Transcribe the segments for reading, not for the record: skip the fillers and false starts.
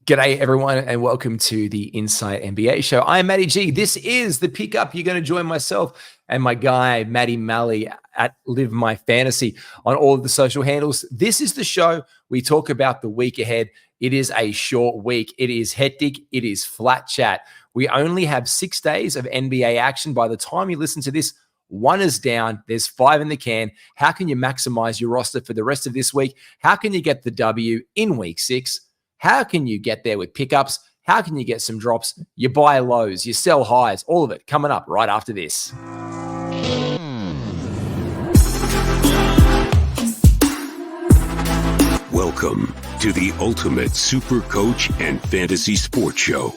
G'day, everyone, and welcome to the Inside NBA Show. I'm Matty G. This is the pickup. You're going to join myself and my guy, Matty Malley, at Live My Fantasy on all of the social handles. This is the show we talk about the week ahead. It is a short week. It is hectic. It is flat chat. We only have 6 days of NBA action. By the time you listen to this, 1 is down. There's 5 in the can. How can you maximize your roster for the rest of this week? How can you get the W in week 6? How can you get there with pickups? How can you get some drops? You buy lows, you sell highs, all of it coming up right after this. Welcome to the Ultimate Super Coach and Fantasy Sports Show.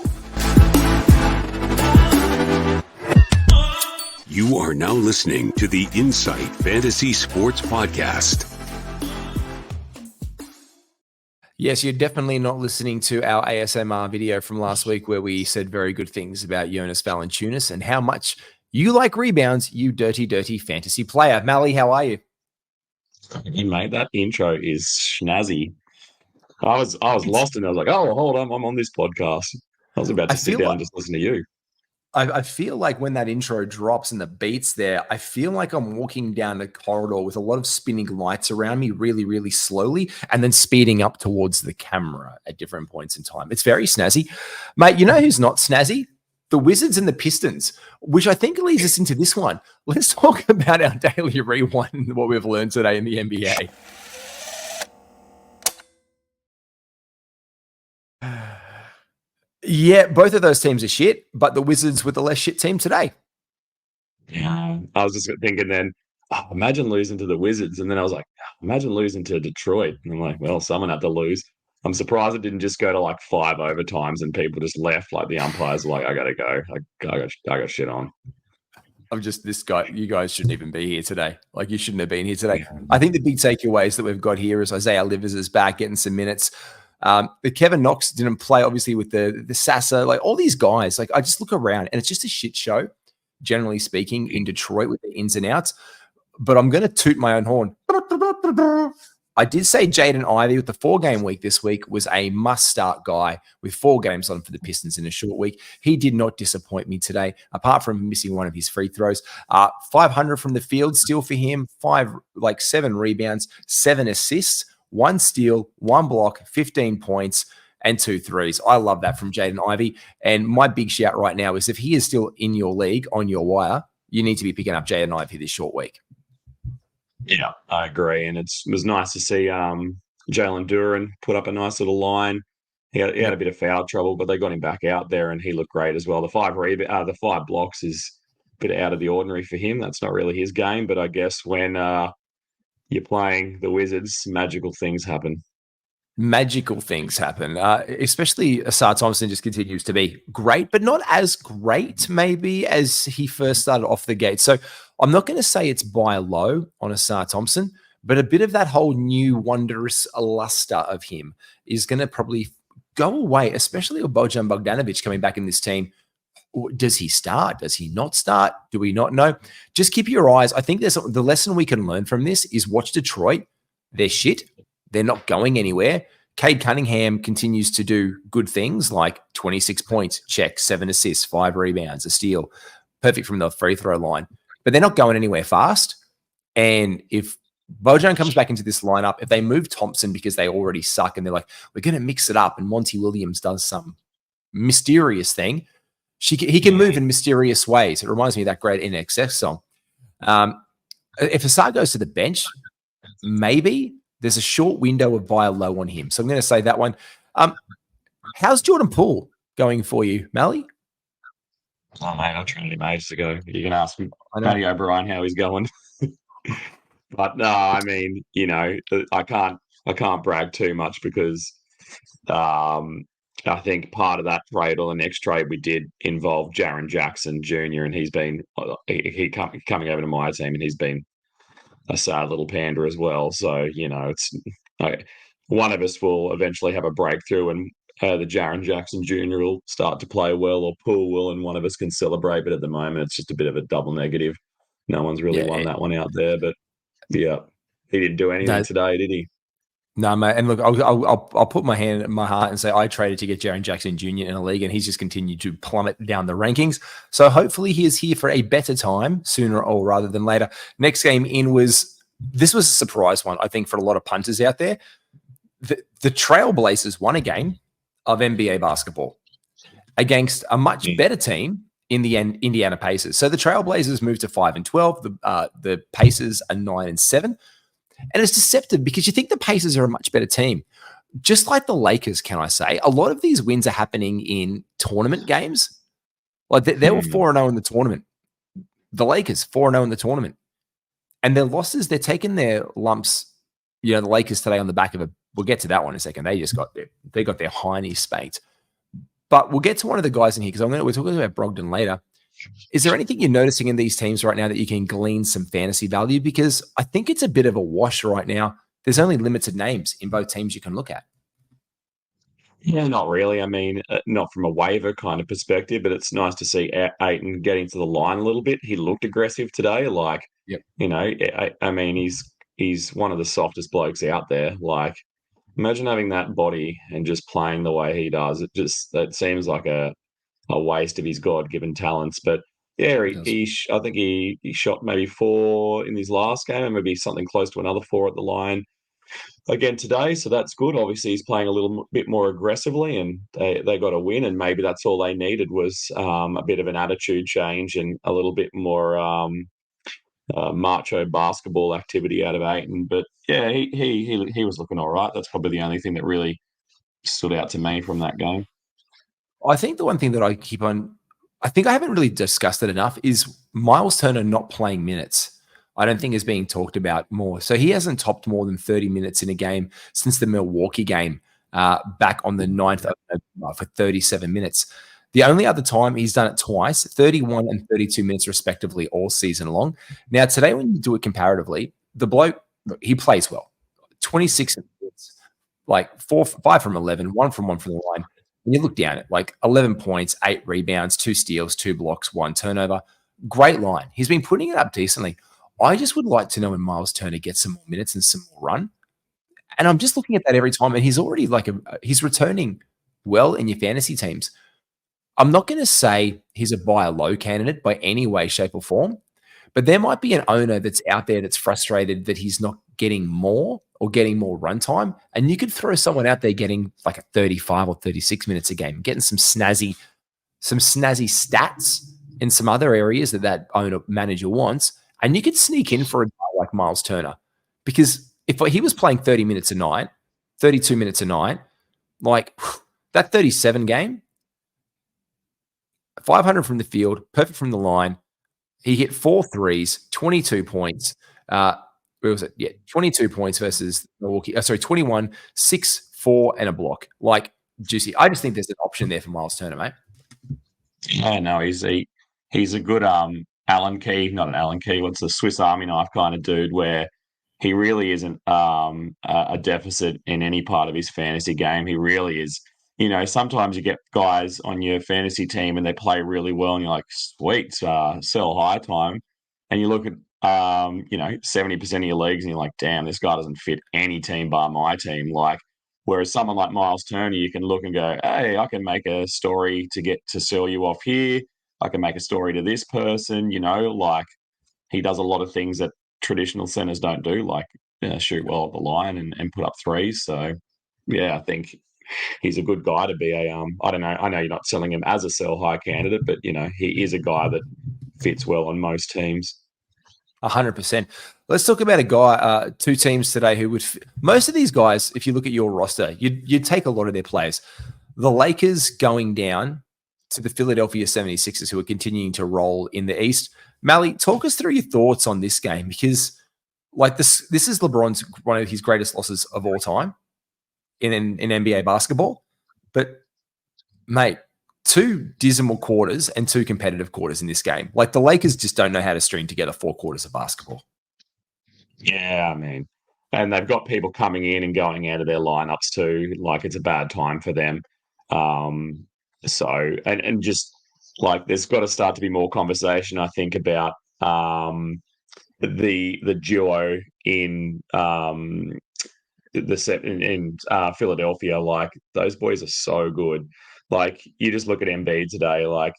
You are now listening to the Insight Fantasy Sports Podcast. Yes, you're definitely not listening to our ASMR video from last week where we said very good things about Jonas Valanciunas and how much you like rebounds, you dirty, dirty fantasy player. Malley, how are you? Hey, mate, that intro is snazzy. I was lost and I was like, oh, hold on, I'm on this podcast. I was about to sit down and just listen to you. I feel like when that intro drops and the beats there, I feel like I'm walking down the corridor with a lot of spinning lights around me really, really slowly and then speeding up towards the camera at different points in time. It's very snazzy. Mate, you know who's not snazzy? The Wizards and the Pistons, which I think leads us into this one. Let's talk about our daily rewind and what we've learned today in the NBA. Yeah, both of those teams are shit, but the Wizards were the less shit team today. Yeah, I was just thinking then, imagine losing to the Wizards. And then I was like, imagine losing to Detroit. And I'm like, well, someone had to lose. I'm surprised it didn't just go to like 5 overtimes and people just left. Like the umpires were like, I got to go. I got shit on. I'm just this guy. You guys shouldn't even be here today. Like you shouldn't have been here today. I think the big takeaways that we've got here is Isaiah Livers is back getting some minutes. The Kevin Knox didn't play, obviously, with the Sasa, like all these guys. Like I just look around and it's just a shit show, generally speaking, in Detroit with the ins and outs. But I'm going to toot my own horn. I did say Jaden Ivey with the 4-game week this week was a must-start guy with 4 games on for the Pistons in a short week. He did not disappoint me today, apart from missing one of his free throws. 500 from the field still for him, 7 rebounds, 7 assists, 1 steal, 1 block, 15 points, and 2 threes. I love that from Jaden Ivey. And my big shout right now is if he is still in your league on your wire, you need to be picking up Jaden Ivey this short week. Yeah, I agree. And it was nice to see Jalen Duren put up a nice little line. He had a bit of foul trouble, but they got him back out there and he looked great as well. The 5 blocks is a bit out of the ordinary for him. That's not really his game, but I guess when you're playing the Wizards, magical things happen. Magical things happen, especially Asar Thompson just continues to be great, but not as great maybe as he first started off the gate. So I'm not going to say it's buy low on Asar Thompson, but a bit of that whole new wondrous luster of him is going to probably go away, especially with Bojan Bogdanovic coming back in this team. Does he start? Does he not start? Do we not know? Just keep your eyes. I think the lesson we can learn from this is watch Detroit. They're shit. They're not going anywhere. Cade Cunningham continues to do good things like 26 points, check, 7 assists, 5 rebounds, a steal, perfect from the free throw line. But they're not going anywhere fast. And if Bojan comes back into this lineup, if they move Thompson because they already suck and they're like, we're going to mix it up and Monty Williams does some mysterious thing, he can move in mysterious ways. It reminds me of that great NXS song. If Asar goes to the bench, maybe there's a short window of buy low on him. So I'm going to say that one. How's Jordan Poole going for you, Malley? Oh, mate, I trained him ages ago. You can ask Matty O'Brien how he's going. But no, I mean, I can't brag too much because I think part of that trade or the next trade we did involve Jaren Jackson Jr. and he's been coming over to my team and he's been a sad little panda as well. So, it's one of us will eventually have a breakthrough and the Jaren Jackson Jr. will start to play well or Poole will, and one of us can celebrate. But at the moment, it's just a bit of a double negative. No one's really won that one out there. But, yeah, he didn't do anything today, did he? No, mate. And look, I'll put my hand in my heart and say I traded to get Jaren Jackson Jr. in a league, and he's just continued to plummet down the rankings. So hopefully he is here for a better time sooner or rather than later. Next game in was a surprise one, I think, for a lot of punters out there. The Trailblazers won a game of NBA basketball against a much better team in the Indiana Pacers. So the Trailblazers moved to 5-12. The Pacers are 9-7. And it's deceptive because you think the Pacers are a much better team. Just like the Lakers, can I say, a lot of these wins are happening in tournament games. Like they were 4-0 in the tournament. The Lakers, 4-0 in the tournament. And their losses, they're taking their lumps. The Lakers today on the back of we'll get to that one in a second. They got their heinies spanked. But we'll get to one of the guys in here because we're talking about Brogdon later. Is there anything you're noticing in these teams right now that you can glean some fantasy value? Because I think it's a bit of a wash right now. There's only limited names in both teams you can look at. Yeah, not really. I mean, not from a waiver kind of perspective, but it's nice to see Ayton getting to the line a little bit. He looked aggressive today. Like, Yep. I mean, he's one of the softest blokes out there. Like, imagine having that body and just playing the way he does. It seems like a waste of his God-given talents. But yeah, I think he shot maybe 4 in his last game and maybe something close to another 4 at the line again today. So that's good. Obviously, he's playing a little bit more aggressively and they got a win. And maybe that's all they needed was a bit of an attitude change and a little bit more macho basketball activity out of Ayton. But yeah, he was looking all right. That's probably the only thing that really stood out to me from that game. I think the one thing that I think I haven't really discussed it enough is Miles Turner not playing minutes. I don't think is being talked about more. So he hasn't topped more than 30 minutes in a game since the Milwaukee game back on the 9th of November for 37 minutes. The only other time he's done it twice, 31 and 32 minutes respectively all season long. Now today when you do it comparatively, the bloke, he plays well. 26 minutes, like 5 from 11, 1 from the line. And you look down at like 11 points, 8 rebounds, 2 steals, 2 blocks, 1 turnover. Great line. He's been putting it up decently. I just would like to know when Miles Turner gets some more minutes and some more run. And I'm just looking at that every time. And he's already he's returning well in your fantasy teams. I'm not going to say he's a buy low candidate by any way, shape, or form. But there might be an owner that's out there that's frustrated that he's not getting more or getting more runtime. And you could throw someone out there getting like a 35 or 36 minutes a game, getting some snazzy stats in some other areas that owner manager wants. And you could sneak in for a guy like Miles Turner. Because if he was playing 30 minutes a night, 32 minutes a night, like that 37 game, 500 from the field, perfect from the line. He hit 4 threes, 22 points. Where was it? Yeah, 22 points versus Milwaukee. 21, 6, 4, and a block. Like, juicy. I just think there's an option there for Miles Turner, mate. Yeah, no, he's a good Allen Key, not an Allen Key. What's the Swiss Army knife kind of dude where he really isn't a deficit in any part of his fantasy game. He really is. Sometimes you get guys on your fantasy team and they play really well, and you're like, sweet, sell high time. And you look at 70% of your leagues, and you're like, damn, this guy doesn't fit any team bar my team. Like, whereas someone like Miles Turner, you can look and go, hey, I can make a story to get to sell you off here. I can make a story to this person. Like he does a lot of things that traditional centers don't do, like shoot well at the line and put up threes. So, yeah, I think he's a good guy to be I don't know. I know you're not selling him as a sell high candidate, but he is a guy that fits well on most teams. 100%. Let's talk about a guy, 2 teams today who would most of these guys, if you look at your roster, you'd take a lot of their players. The Lakers going down to the Philadelphia 76ers, who are continuing to roll in the East. Malley, talk us through your thoughts on this game, because like this is LeBron's one of his greatest losses of all time in NBA basketball. But mate, 2 dismal quarters and 2 competitive quarters in this game. Like the Lakers just don't know how to string together 4 quarters of basketball. Yeah, I mean, and they've got people coming in and going out of their lineups too. Like it's a bad time for them. So just like there's got to start to be more conversation, I think, about the duo in the set in Philadelphia, like those boys are so good. Like you just look at Embiid today, like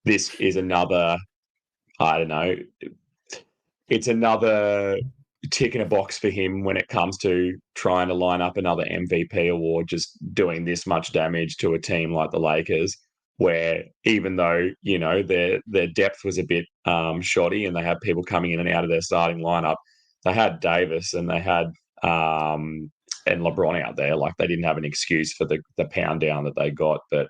this is another, I don't know, it's another tick in a box for him when it comes to trying to line up another MVP award, just doing this much damage to a team like the Lakers, where even though, you know, their depth was a bit shoddy and they had people coming in and out of their starting lineup, they had Davis and they had and LeBron out there. Like they didn't have an excuse for the pound down that they got. But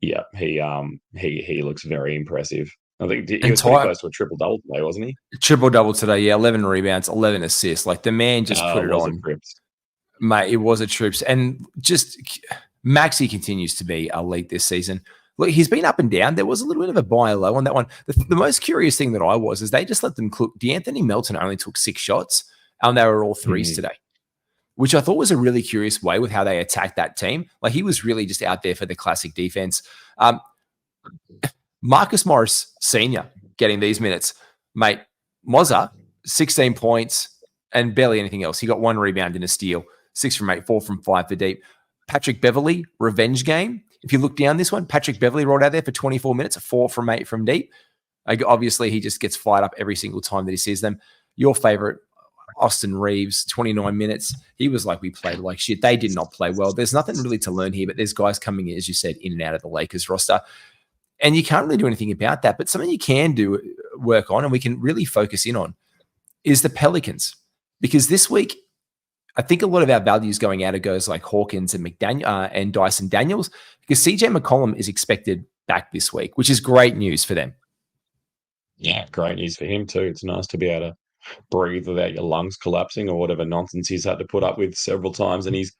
yeah, he looks very impressive. I think he was pretty close to a triple double today, wasn't he? Triple double today, yeah. 11 rebounds, 11 assists. Like the man just put it on, mate. It was a trips, and just Maxey continues to be elite this season. Look, he's been up and down. There was a little bit of a buy low on that one. The most curious thing that I was is they just let them cook. D'Anthony Melton only took 6 shots, and they were all threes today, which I thought was a really curious way with how they attacked that team. Like he was really just out there for the classic defense. Marcus Morris Sr. getting these minutes. Mate, Mozza, 16 points and barely anything else. He got 1 rebound in a steal, 6 from 8, 4 from 5 for deep. Patrick Beverley, revenge game. If you look down this one, Patrick Beverley rolled out there for 24 minutes, 4 from 8 from deep. Obviously, he just gets fired up every single time that he sees them. Your favorite, Austin Reeves, 29 minutes. He was like, we played like shit. They did not play well. There's nothing really to learn here, but there's guys coming in, as you said, in and out of the Lakers roster. And you can't really do anything about that. But something you can do work on and we can really focus in on is the Pelicans. Because this week, I think a lot of our value is going out of guys like Hawkins and McDaniel and Dyson Daniels, because CJ McCollum is expected back this week, which is great news for them. Yeah, great news for him too. It's nice to be able to breathe without your lungs collapsing or whatever nonsense he's had to put up with several times in his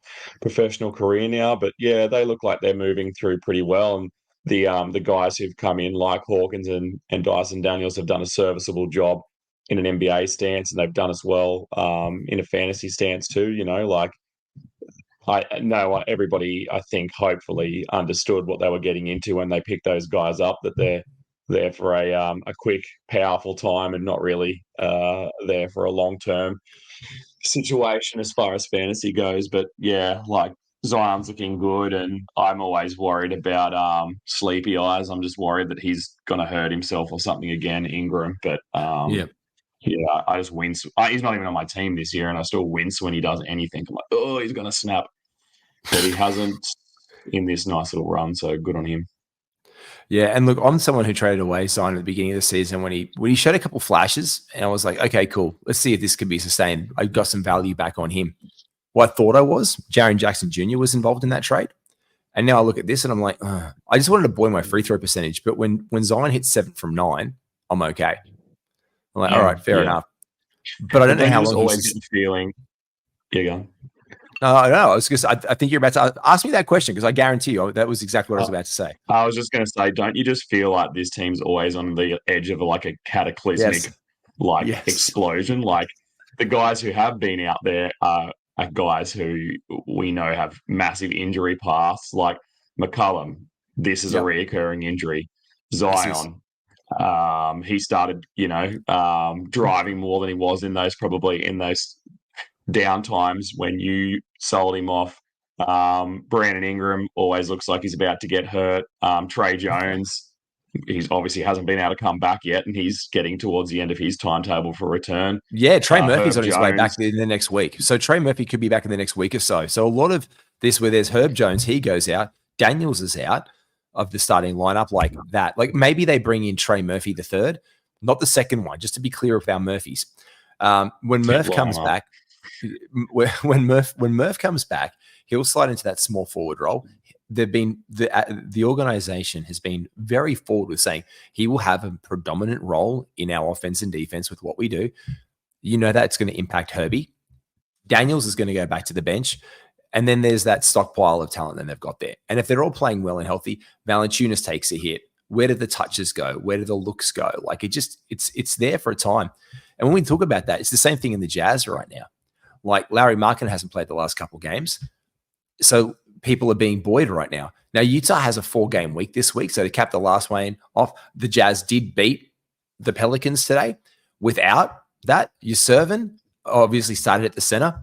professional career now. But yeah, they look like they're moving through pretty well. And the guys who've come in like Hawkins and Dyson Daniels have done a serviceable job in an NBA stance, and they've done as well in a fantasy stance too. You know, like I know everybody, I think, hopefully understood what they were getting into when they picked those guys up, that they're there for a quick, powerful time and not really there for a long-term situation as far as fantasy goes. But yeah, like Zion's looking good, and I'm always worried about sleepy eyes. I'm just worried that he's going to hurt himself or something again, Ingram. But yeah, I just wince. He's not even on my team this year, and I still wince when he does anything. I'm like, oh, he's going to snap. But he hasn't in this nice little run, so good on him. Yeah, and look, I'm someone who traded away Zion at the beginning of the season when he showed a couple flashes, and I was like, okay, cool. Let's see if this could be sustained. I got some value back on him. What I thought I was, Jaren Jackson Jr. was involved in that trade. And now I look at this and I'm like, I just wanted to buoy my free throw percentage. But when Zion hits 7 from 9, I'm okay. I'm like, all right, fair enough. But I don't know how long always get the feeling. Yeah, go on. I don't know. I think you're about to ask me that question, because I guarantee you that was exactly what I was about to say. I was just going to say, don't you just feel like this team's always on the edge of like a cataclysmic explosion? Like the guys who have been out there are guys who we know have massive injury paths, like McCollum. This is a reoccurring injury. Zion, he started, driving more than he was in those down times when you sold him off. Brandon Ingram always looks like he's about to get hurt. Trey Jones, he's obviously hasn't been able to come back yet, and he's getting towards the end of his timetable for return. Yeah, Trey Murphy's on his way back in the next week. So Trey Murphy could be back in the next week or so. So a lot of this where there's Herb Jones, he goes out. Daniels is out of the starting lineup like that. Like maybe they bring in Trey Murphy the third, not the second one, just to be clear with our Murphys. When Murph comes back, when Murph comes back, he'll slide into that small forward role. They've been the organization has been very forward with saying he will have a predominant role in our offense and defense with what we do. You know that's going to impact Herbie. Daniels is going to go back to the bench, and then there's that stockpile of talent that they've got there. And if they're all playing well and healthy, Valanciunas takes a hit. Where do the touches go? Where do the looks go? Like it's there for a time. And when we talk about that, it's the same thing in the Jazz right now. Like Larry Markin hasn't played the last couple games. So people are being buoyed right now. Now, Utah has a 4-game week this week. So to cap the last one off, the Jazz did beat the Pelicans today. Without that, Yurtseven obviously started at the center.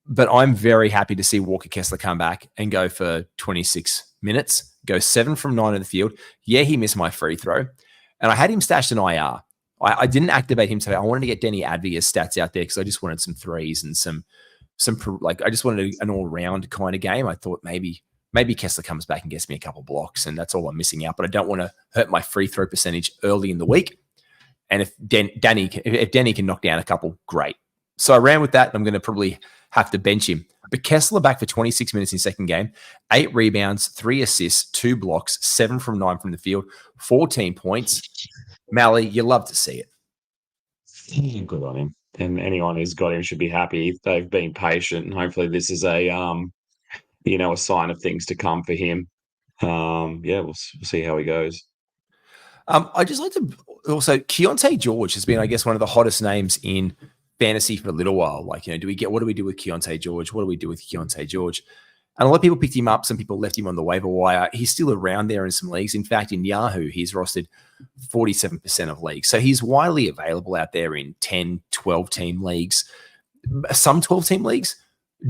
But I'm very happy to see Walker Kessler come back and go for 26 minutes, go 7 from 9 in the field. Yeah, he missed my free throw. And I had him stashed in IR. I didn't activate him today. I wanted to get Denny Advia's stats out there because I just wanted some threes and some like I just wanted an all-round kind of game. I thought maybe Kessler comes back and gets me a couple blocks, and that's all I'm missing out. But I don't want to hurt my free throw percentage early in the week. And if Danny can knock down a couple, great. So I ran with that. And I'm going to probably have to bench him. But Kessler back for 26 minutes in second game, 8 rebounds, 3 assists, 2 blocks, 7 from 9 from the field, 14 points. Malley, you love to see it. Good on him. And anyone who's got him should be happy. They've been patient, and hopefully this is a a sign of things to come for him. We'll see how he goes. I just like to also Keontay George has been, I guess, one of the hottest names in fantasy for a little while. Like, what do we do with Keontay George? What do we do with Keontay George? And a lot of people picked him up. Some people left him on the waiver wire. He's still around there in some leagues. In fact, in Yahoo, he's rostered 47% of leagues. So he's widely available out there in 10, 12-team leagues. Some 12-team leagues,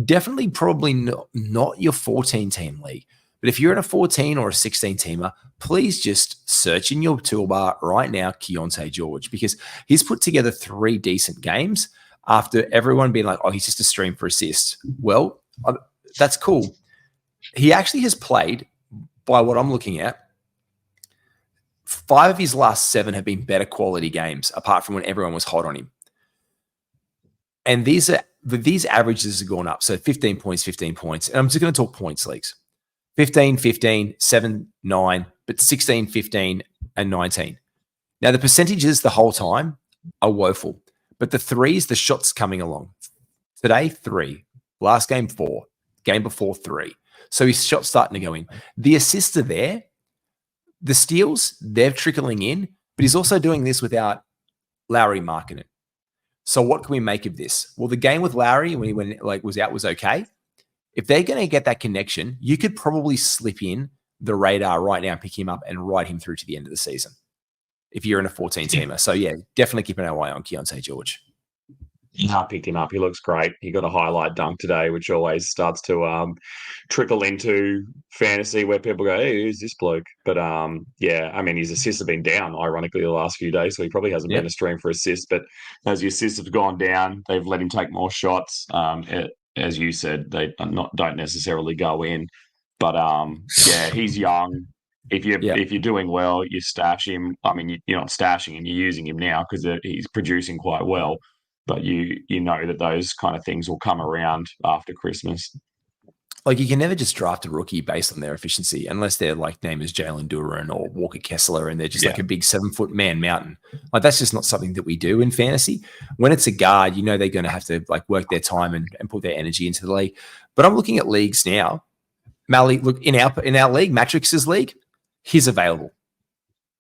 definitely probably not your 14-team league. But if you're in a 14 or a 16-teamer, please just search in your toolbar right now, Keontay George, because he's put together 3 decent games after everyone being like, oh, he's just a stream for assists. Well, that's cool. He actually has played, by what I'm looking at, 5 of his last 7 have been better quality games, apart from when everyone was hot on him. And these averages have gone up. So 15 points. And I'm just going to talk points leagues. 15, 15, 7, 9, but 16, 15, and 19. Now, the percentages the whole time are woeful, but the threes, the shots coming along. Today, 3. Last game, 4. Game before, 3. So his shot's starting to go in. The assists are there. The steals, they're trickling in, but he's also doing this without Lowry marking it. So what can we make of this? Well, the game with Lowry when he was out was okay. If they're going to get that connection, you could probably slip in the radar right now and pick him up and ride him through to the end of the season if you're in a 14-teamer. So, yeah, definitely keep an eye on Keontay George. I picked him up. He looks great. He got a highlight dunk today, which always starts to trickle into fantasy where people go, hey, who's this bloke? But, his assists have been down, ironically, the last few days, so he probably hasn't been a stream for assists. But as the assists have gone down, they've let him take more shots. As you said, they don't necessarily go in. But, he's young. If you're doing well, you stash him. I mean, you're not stashing him, you're using him now because he's producing quite well. But you know that those kind of things will come around after Christmas. Like, you can never just draft a rookie based on their efficiency unless their name is Jalen Duran or Walker Kessler and they're just like a big 7-foot man mountain. Like, that's just not something that we do in fantasy. When it's a guard, they're going to have to work their time and put their energy into the league. But I'm looking at leagues now. Malley, look, in our league, Matrix's league, he's available.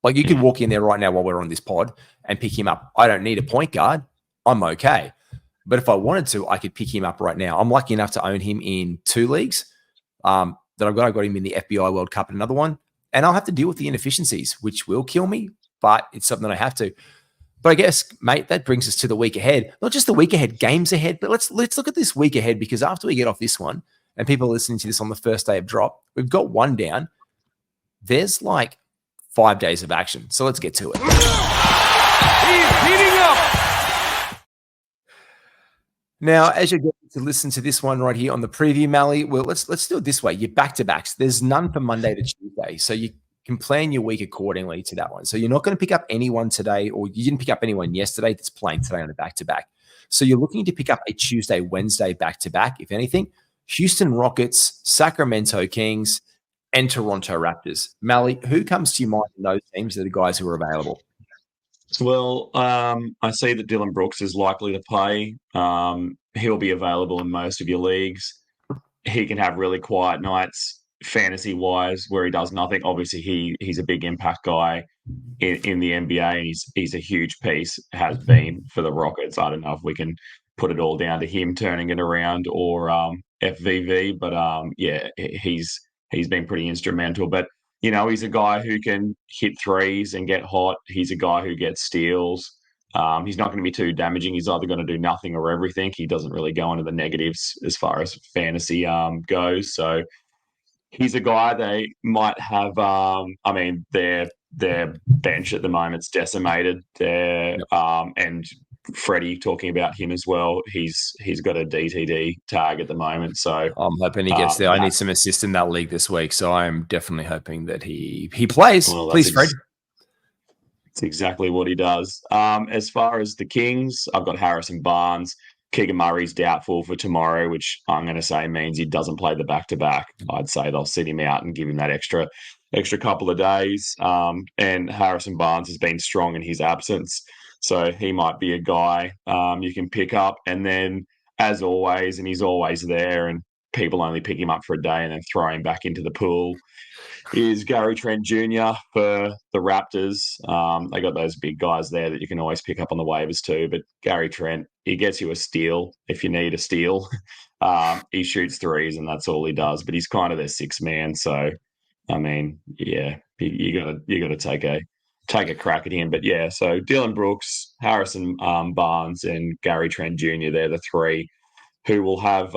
Like, you could walk in there right now while we're on this pod and pick him up. I don't need a point guard. I'm okay. But if I wanted to, I could pick him up right now. I'm lucky enough to own him in 2 leagues that I've got. I got him in the FBI World Cup and another one. And I'll have to deal with the inefficiencies, which will kill me, but it's something that I have to. But I guess, mate, that brings us to the week ahead. Not just the week ahead, games ahead, but let's look at this week ahead, because after we get off this one, and people are listening to this on the first day of drop, we've got one down. There's 5 days of action. So let's get to it. He's heating up. Now, as you're getting to listen to this one right here on the preview, Malley, well, let's do it this way. You're back-to-backs. There's none for Monday to Tuesday, so you can plan your week accordingly to that one. So you're not going to pick up anyone today, or you didn't pick up anyone yesterday that's playing today on a back-to-back. So you're looking to pick up a Tuesday, Wednesday back-to-back, if anything. Houston Rockets, Sacramento Kings, and Toronto Raptors. Malley, who comes to your mind in those teams are the guys who are available? Well, I see that Dylan Brooks is likely to play. He'll be available in most of your leagues. He can have really quiet nights, fantasy-wise, where he does nothing. Obviously, he's a big impact guy in the NBA, and he's a huge piece, has been for the Rockets. I don't know if we can put it all down to him turning it around or FVV, but he's been pretty instrumental. But he's a guy who can hit threes and get hot. He's a guy who gets steals. He's not going to be too damaging. He's either going to do nothing or everything. He doesn't really go into the negatives as far as fantasy goes. So he's a guy they might have. I mean, their bench at the moment's decimated. And Freddie talking about him as well. He's got a DTD tag at the moment. So I'm hoping he gets there. I need some assist in that league this week, so I'm definitely hoping that he plays. Well, please, Fred. That's exactly what he does. As far as the Kings, I've got Harrison Barnes. Keegan Murray's doubtful for tomorrow, which I'm going to say means he doesn't play the back-to-back. I'd say they'll sit him out and give him that extra couple of days. And Harrison Barnes has been strong in his absence, so he might be a guy you can pick up. And then, as always, and he's always there, and people only pick him up for a day and then throw him back into the pool, is Gary Trent Jr. for the Raptors. They got those big guys there that you can always pick up on the waivers too. But Gary Trent, he gets you a steal if you need a steal. He shoots threes and that's all he does. But he's kind of their sixth man. So, I mean, yeah, you got to take a crack at him. But yeah, so Dylan Brooks, Harrison Barnes, and Gary Trent Jr. They're the three who will have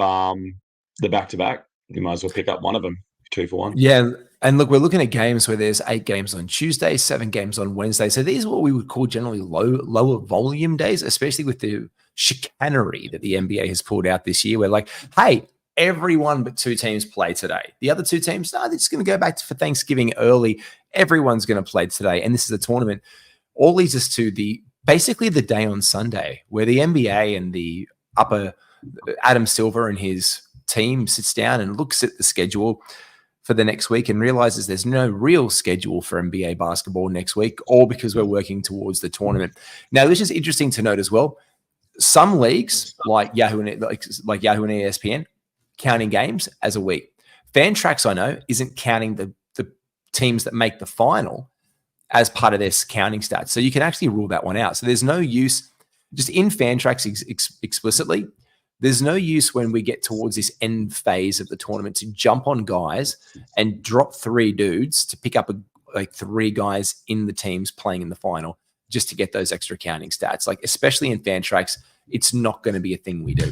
the back-to-back. You might as well pick up one of them. 2 for 1. Yeah. And look, we're looking at games where there's 8 games on Tuesday, 7 games on Wednesday. So these are what we would call generally lower volume days, especially with the chicanery that the NBA has pulled out this year. We're like, hey, everyone but 2 teams play today. The other 2 teams, no, they're just going to go back for Thanksgiving early. Everyone's going to play today. And this is a tournament. All leads us to basically the day on Sunday where the NBA and the upper Adam Silver and his team sits down and looks at the schedule for the next week and realizes there's no real schedule for NBA basketball next week, all because we're working towards the tournament. Now, this is interesting to note as well. Some leagues, like Yahoo and ESPN, counting games as a week. Fantrax, I know, isn't counting the teams that make the final as part of their counting stats. So you can actually rule that one out. So there's no use, just in Fantrax explicitly, there's no use when we get towards this end phase of the tournament to jump on guys and drop 3 dudes to pick up 3 guys in the teams playing in the final just to get those extra counting stats. Like, especially in Fantrax, it's not going to be a thing we do.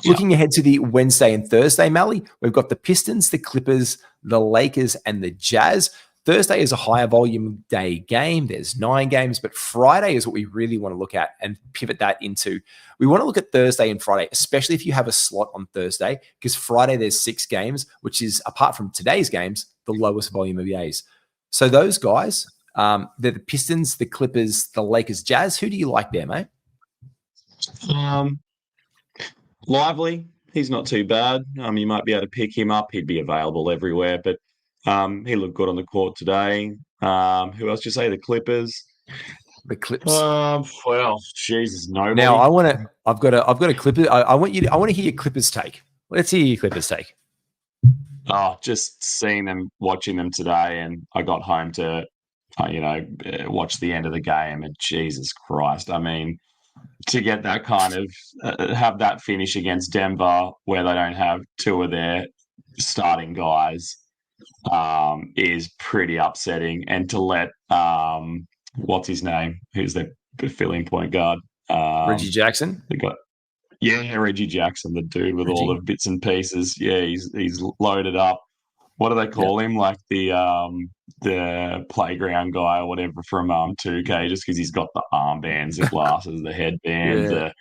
Looking ahead to the Wednesday and Thursday, Malley, we've got the Pistons, the Clippers, the Lakers, and the Jazz. Thursday is a higher volume day game. There's 9 games, but Friday is what we really want to look at and pivot that into. We want to look at Thursday and Friday, especially if you have a slot on Thursday, because Friday there's 6 games, which is, apart from today's games, the lowest volume of days. So those guys, they're the Pistons, the Clippers, the Lakers, Jazz. Who do you like there, mate? Lively. He's not too bad. You might be able to pick him up. He'd be available everywhere, but he looked good on the court today. Who else did you say? The Clippers. The Clips. Well, Jesus, nobody. Now I've got a Clipper. I want to hear your Clippers take. Let's hear your Clippers take. Oh, just seeing them, watching them today, and I got home to, watch the end of the game, and Jesus Christ, I mean, to get that kind of have that finish against Denver where they don't have 2 of their starting guys is pretty upsetting. And to let what's his name, who's the filling point guard, Reggie Jackson, Reggie Jackson, the dude with all the bits and pieces. Yeah, he's loaded up. What do they call him? Like the playground guy or whatever from 2K, just because he's got the armbands, the glasses, the headbands,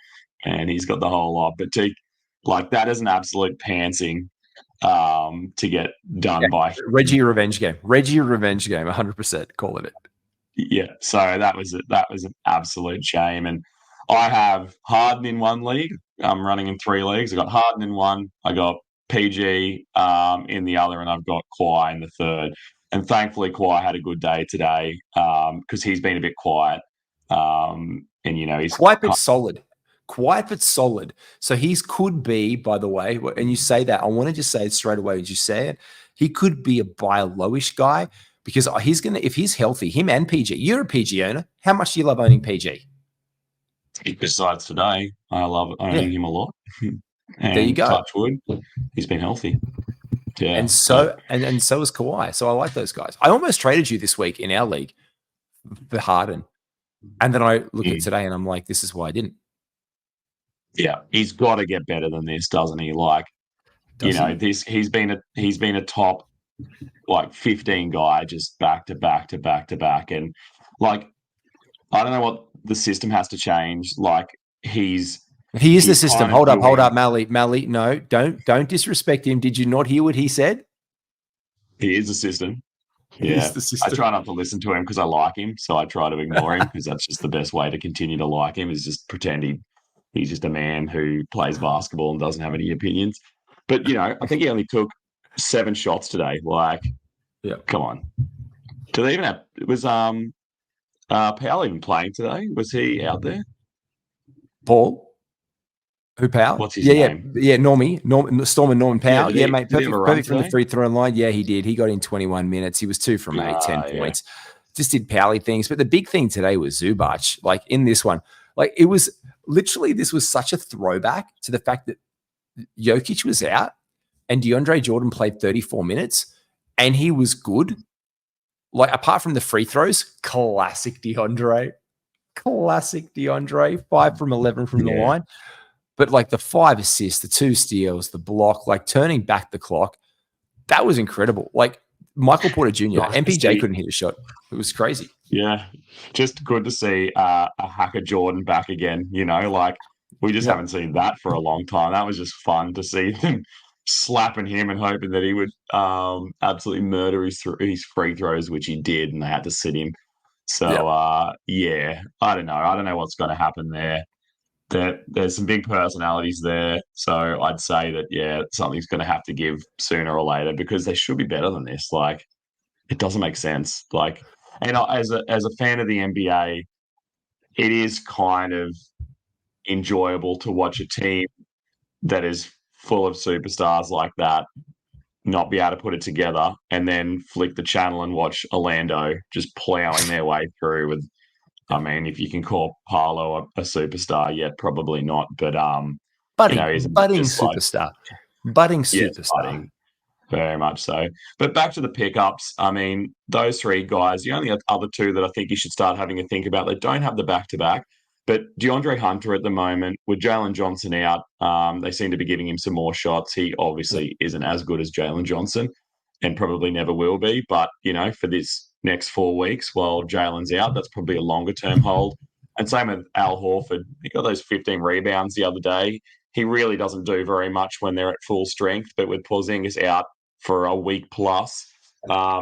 and he's got the whole lot. But that is an absolute pantsing to get done by Reggie Revenge Game. 100%. Calling it. Yeah, so that was an absolute shame. And I have Harden in one league. I'm running in 3 leagues. I got Harden in one. I got PG in the other, and I've got Kawhi in the third. And thankfully, Kawhi had a good day today because he's been a bit quiet. And he's quiet but solid. Quiet but solid. So he could be, by the way, and you say that, I want to just say it straight away as you say it, he could be a buy lowish guy because if he's healthy, him and PG, you're a PG owner. How much do you love owning PG? Besides today, I love owning him a lot. And there you go. Touch wood, he's been healthy. Yeah, and so is Kawhi. So I like those guys. I almost traded you this week in our league for Harden. And then I look at today and I'm like, this is why I didn't. Yeah, he's got to get better than this, doesn't he? Like, he's been a top like 15 guy just back to back to back to back, and like I don't know what the system has to change. Like he is the system. Hold up, Malley. No, don't disrespect him. Did you not hear what he said? He is the system. Yeah, I try not to listen to him because I like him, so I try to ignore him because that's just the best way to continue to like him is just pretend he's just a man who plays basketball and doesn't have any opinions. But I think he only took 7 shots today. Like, come on. Do they even have? Was Powell even playing today? Was he out there? Paul. Who, Powell? What's his name? Yeah, Storm Norman Powell. Yeah, mate, perfect from the free throw line. Yeah, he did. He got in 21 minutes. He was 2 from 8, 10 points. Just did Powley things. But the big thing today was Zubac. Like in this one, like it was literally, this was such a throwback to the fact that Jokic was out and DeAndre Jordan played 34 minutes and he was good. Like apart from the free throws, classic DeAndre. 5 from 11 from the line. But like the 5 assists, the 2 steals, the block, like turning back the clock, that was incredible. Like Michael Porter Jr., MPJ couldn't hit a shot. It was crazy. Yeah, just good to see a hacker Jordan back again. Like we just haven't seen that for a long time. That was just fun to see them slapping him and hoping that he would absolutely murder his free throws, which he did, and they had to sit him. So I don't know. I don't know what's going to happen there. There's some big personalities there, so I'd say that something's going to have to give sooner or later because they should be better than this. Like, it doesn't make sense. Like, and as a fan of the NBA, it is kind of enjoyable to watch a team that is full of superstars like that not be able to put it together, and then flick the channel and watch Orlando just plowing their way through with. I mean, if you can call Paolo a superstar yet, probably not. But budding superstar. Budding, very much so. But back to the pickups. I mean, those 3 guys. The only other 2 that I think you should start having a think about. They don't have the back-to-back. But DeAndre Hunter at the moment, with Jalen Johnson out, they seem to be giving him some more shots. He obviously isn't as good as Jalen Johnson, and probably never will be. But for this next 4 weeks while Jalen's out, that's probably a longer term hold. And same with Al Horford. He got those 15 rebounds the other day. He really doesn't do very much when they're at full strength, but with Porzingis out for a week plus,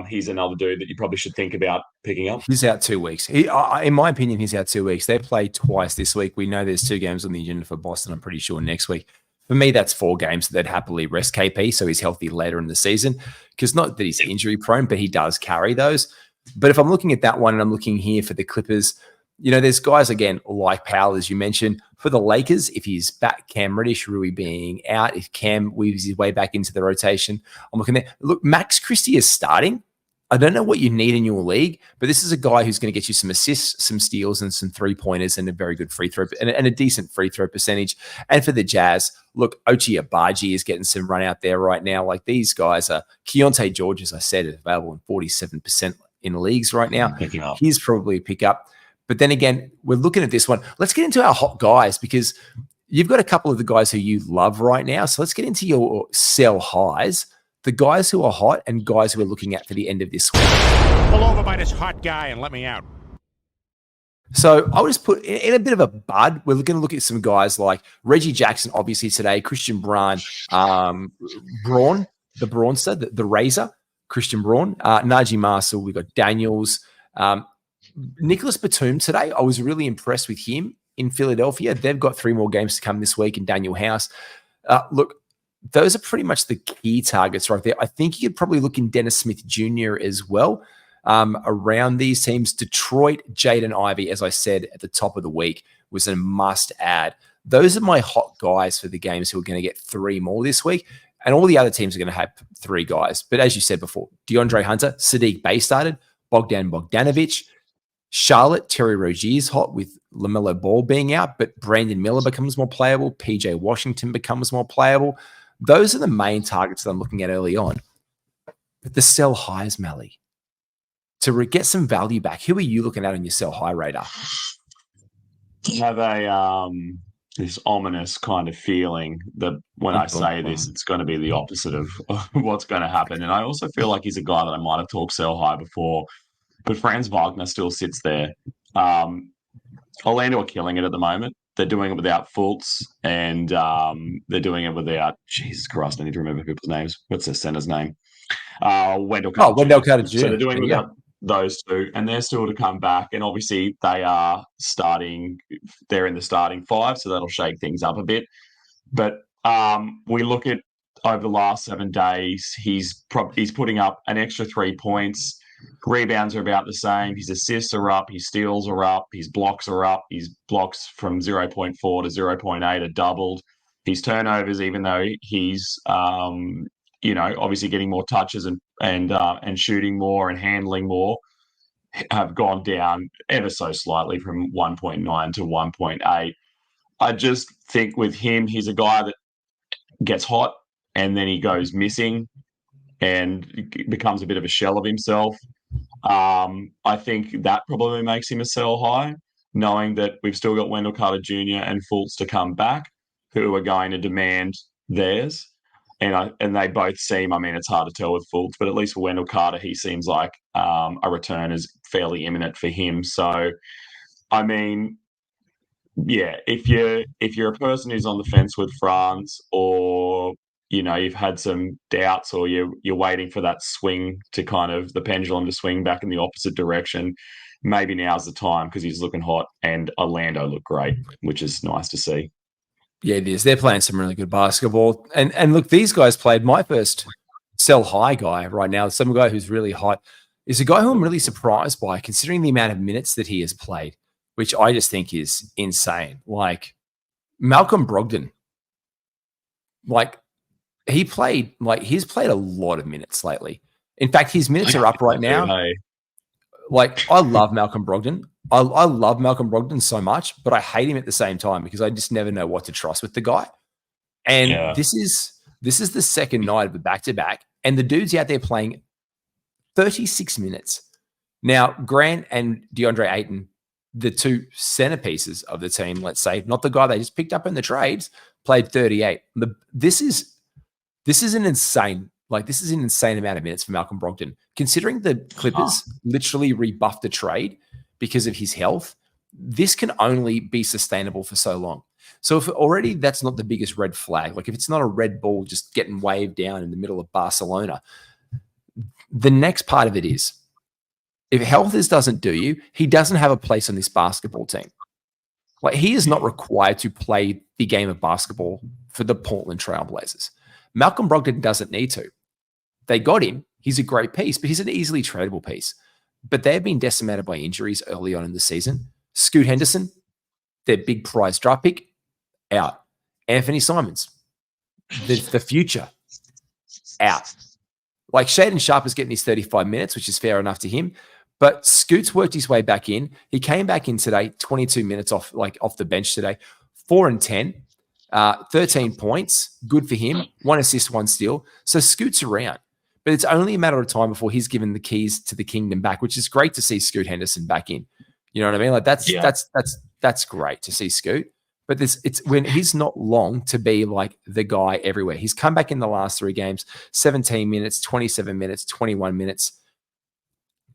he's another dude that you probably should think about picking up. He's out 2 weeks. In my opinion, he's out 2 weeks. They play twice this week. We know there's 2 games on the agenda for Boston, I'm pretty sure, next week. For me, that's 4 games that they'd happily rest KP, so he's healthy later in the season. Because not that he's injury prone, but he does carry those. But if I'm looking at that one and I'm looking here for the Clippers, there's guys, again, like Powell, as you mentioned. For the Lakers, if he's back, Cam Reddish, Rui being out, if Cam weaves his way back into the rotation, I'm looking there. Look, Max Christie is starting. I don't know what you need in your league, but this is a guy who's going to get you some assists, some steals, and some 3-pointers and a very good free throw and a decent free throw percentage. And for the Jazz, look, Ochai Agbaji is getting some run out there right now. Like these guys are Keontay George, as I said, is available in 47% in leagues right now. He's probably a pickup. But then again, we're looking at this one. Let's get into our hot guys because you've got a couple of the guys who you love right now. So let's get into your sell highs, the guys who are hot and guys who are looking at for the end of this week. Pull over by this hot guy and let me out. So I'll just put in a bit of a bud. We're going to look at some guys like Reggie Jackson, obviously today, Christian Braun, Braun, the Braunster, the Razor, Christian Braun, Najee Marshall. We've got Daniels, Nicholas Batum today. I was really impressed with him in Philadelphia. They've got 3 more games to come this week in Daniel House. Look, those are pretty much the key targets right there. I think you could probably look in Dennis Smith Jr. as well around these teams. Detroit, Jaden Ivey, as I said at the top of the week, was a must add. Those are my hot guys for the games who are going to get 3 more this week. And all the other teams are going to have 3 guys. But as you said before, DeAndre Hunter, Sadiq Bey started, Bogdanovich, Charlotte, Terry Rozier is hot with LaMelo Ball being out, but Brandon Miller becomes more playable. PJ Washington becomes more playable. Those are the main targets that I'm looking at early on. But the sell highs, Malley. to get some value back? Who are you looking at on your sell high radar? Have a this ominous kind of feeling that when I say this, it's going to be the opposite of what's going to happen. And I also feel like he's a guy that I might have talked sell high before, but Franz Wagner still sits there. Orlando are killing it at the moment. They're doing it without Fultz, and they're doing it without, Jesus Christ, I need to remember people's names. What's their center's name? Wendell Carter. Wendell Carter Jr. So they're doing it without those two, and they're still to come back. And obviously they are starting, they're in the starting five, so that'll shake things up a bit. But we look at over the last 7 days, he's putting up an extra 3 points. Rebounds are about the same. His assists are up. His steals are up. His blocks are up. His blocks from 0.4 to 0.8 are doubled. His turnovers, even though he's obviously getting more touches and shooting more and handling more, have gone down ever so slightly from 1.9 to 1.8. I just think with him, he's a guy that gets hot and then he goes missing and becomes a bit of a shell of himself. I think that probably makes him a sell high, knowing that we've still got Wendell Carter Jr. and Fultz to come back, who are going to demand theirs. And they both seem, I mean, it's hard to tell with Fultz, but at least for Wendell Carter, he seems like a return is fairly imminent for him. So, I mean, yeah, if you're a person who's on the fence with France, or you've had some doubts, or you're waiting for that swing to kind of the pendulum to swing back in the opposite direction, maybe now's the time, because he's looking hot and Orlando look great, which is nice to see. Yeah, it is. They're playing some really good basketball. And look, these guys played my first sell high guy right now. Some guy who's really hot is a guy who I'm really surprised by, considering the amount of minutes that he has played, which I just think is insane. Like Malcolm Brogdon, he's played a lot of minutes lately. In fact, his minutes are up right now. I love Malcolm Brogdon. I love Malcolm Brogdon so much, but I hate him at the same time because I just never know what to trust with the guy. And this is the second night of the back-to-back, and the dude's out there playing 36 minutes. Now, Grant and DeAndre Ayton, the two centerpieces of the team, let's say, not the guy they just picked up in the trades, played 38. This is an insane amount of minutes for Malcolm Brogdon. Considering the Clippers literally rebuffed the trade because of his health, this can only be sustainable for so long. So if already that's not the biggest red flag, like if it's not a red ball just getting waved down in the middle of Barcelona, the next part of it is, if health doesn't do you, he doesn't have a place on this basketball team. Like, he is not required to play the game of basketball for the Portland Trail Blazers. Malcolm Brogdon doesn't need to. They got him. He's a great piece, but he's an easily tradable piece. But they've been decimated by injuries early on in the season. Scoot Henderson, their big prize draft pick, out. Anthony Simons, the future, out. Like, Shaedon Sharp is getting his 35 minutes, which is fair enough to him. But Scoot's worked his way back in. He came back in today, 22 minutes off the bench today, 4 and 10, 13 points, good for him, 1 assist, 1 steal. So Scoot's around. But it's only a matter of time before he's given the keys to the kingdom back, which is great to see Scoot Henderson back in. You know what I mean? Like, that's great to see Scoot. But it's when he's not long to be like the guy everywhere. He's come back in the last 3 games, 17 minutes, 27 minutes, 21 minutes.